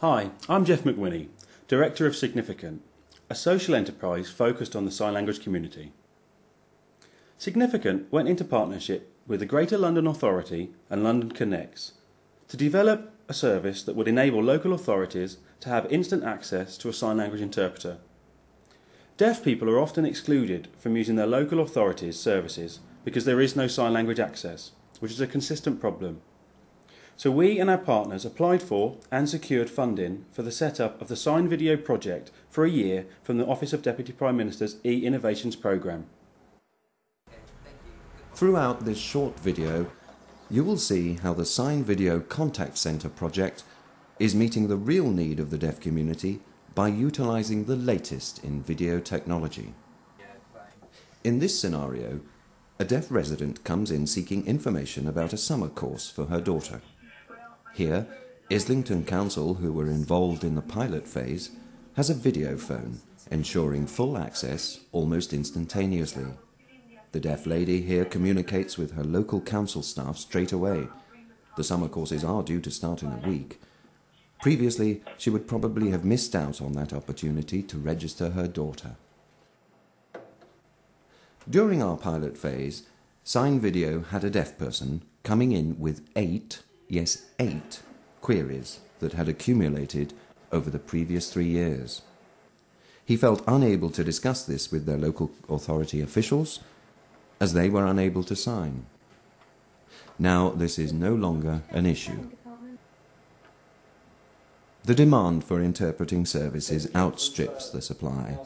Hi, I'm Jeff McWhinney, Director of Significant, a social enterprise focused on the sign language community. Significant went into partnership with the Greater London Authority and London Connects to develop a service that would enable local authorities to have instant access to a sign language interpreter. Deaf people are often excluded from using their local authorities' services because there is no sign language access, which is a consistent problem. So we and our partners applied for and secured funding for the setup of the SignVideo project for a year from the Office of Deputy Prime Minister's e-Innovations programme. Throughout this short video, you will see how the SignVideo Contact Centre project is meeting the real need of the deaf community by utilising the latest in video technology. In this scenario, a deaf resident comes in seeking information about a summer course for her daughter. Here, Islington Council, who were involved in the pilot phase, has a video phone, ensuring full access almost instantaneously. The deaf lady here communicates with her local council staff straight away. The summer courses are due to start in a week. Previously, she would probably have missed out on that opportunity to register her daughter. During our pilot phase, SignVideo had a deaf person coming in with 8 queries that had accumulated over the previous 3 years. He felt unable to discuss this with their local authority officials, as they were unable to sign. Now this is no longer an issue. The demand for interpreting services outstrips the supply,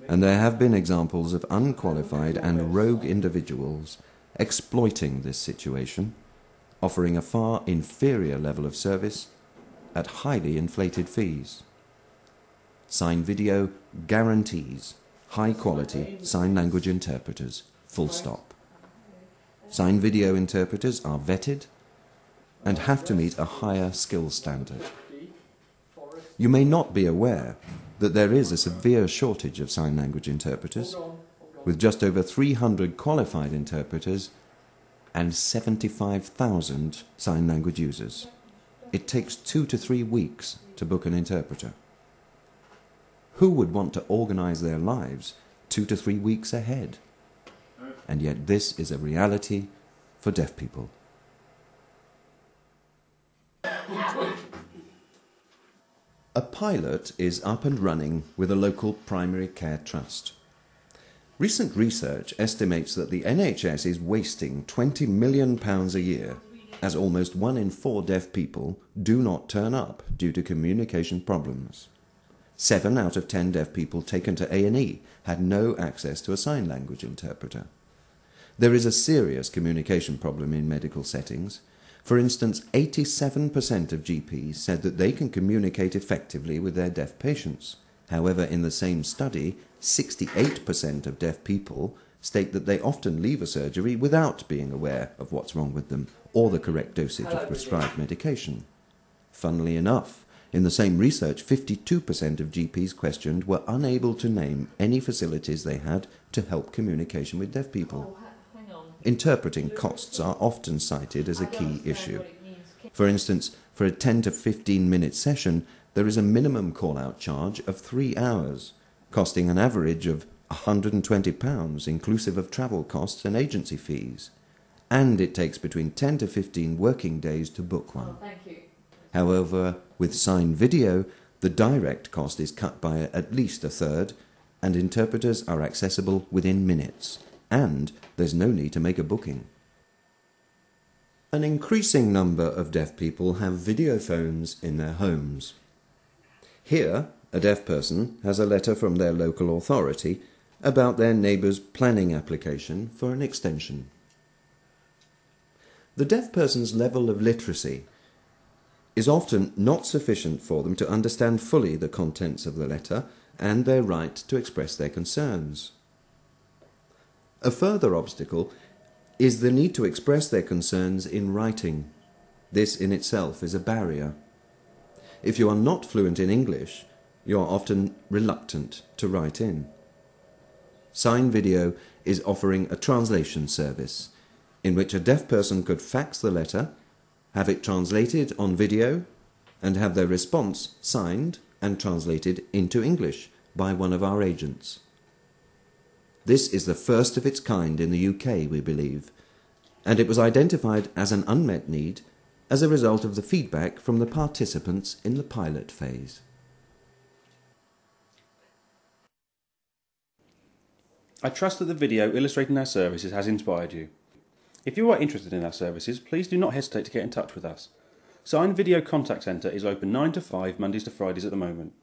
and there have been examples of unqualified and rogue individuals exploiting this situation, offering a far inferior level of service at highly inflated fees. SignVideo guarantees high-quality sign language interpreters, full stop. SignVideo interpreters are vetted and have to meet a higher skill standard. You may not be aware that there is a severe shortage of sign language interpreters, with just over 300 qualified interpreters and 75,000 sign language users. It takes 2 to 3 weeks to book an interpreter. Who would want to organise their lives 2 to 3 weeks ahead? And yet this is a reality for deaf people. A pilot is up and running with a local primary care trust. Recent research estimates that the NHS is wasting £20 million a year, as almost 1 in 4 deaf people do not turn up due to communication problems. 7 out of 10 deaf people taken to A&E had no access to a sign language interpreter. There is a serious communication problem in medical settings. For instance, 87% of GPs said that they can communicate effectively with their deaf patients. However, in the same study, 68% of deaf people state that they often leave a surgery without being aware of what's wrong with them or the correct dosage of prescribed medication. Funnily enough, in the same research, 52% of GPs questioned were unable to name any facilities they had to help communication with deaf people. Interpreting costs are often cited as a key issue. For instance, for a 10 to 15 minute session, there is a minimum call-out charge of 3 hours, costing an average of £120, inclusive of travel costs and agency fees. And it takes between 10 to 15 working days to book one. However, with SignVideo, the direct cost is cut by at least a third, and interpreters are accessible within minutes. And there's no need to make a booking. An increasing number of deaf people have video phones in their homes. Here, a deaf person has a letter from their local authority about their neighbour's planning application for an extension. The deaf person's level of literacy is often not sufficient for them to understand fully the contents of the letter and their right to express their concerns. A further obstacle is the need to express their concerns in writing. This in itself is a barrier. If you are not fluent in English, you are often reluctant to write in. SignVideo is offering a translation service in which a deaf person could fax the letter, have it translated on video, and have their response signed and translated into English by one of our agents. This is the first of its kind in the UK, we believe, and it was identified as an unmet need as a result of the feedback from the participants in the pilot phase. I trust that the video illustrating our services has inspired you. If you are interested in our services, please do not hesitate to get in touch with us. SignVideo Contact Centre is open 9 to 5 Mondays to Fridays at the moment.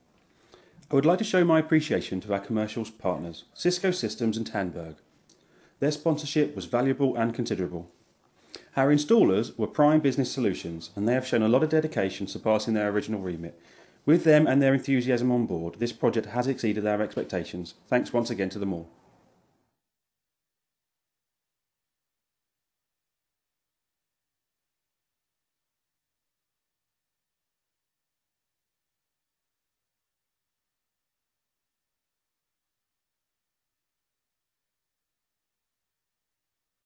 I would like to show my appreciation to our commercial partners, Cisco Systems and Tandberg. Their sponsorship was valuable and considerable. Our installers were Prime Business Solutions, and they have shown a lot of dedication, surpassing their original remit. With them and their enthusiasm on board, this project has exceeded our expectations. Thanks once again to them all.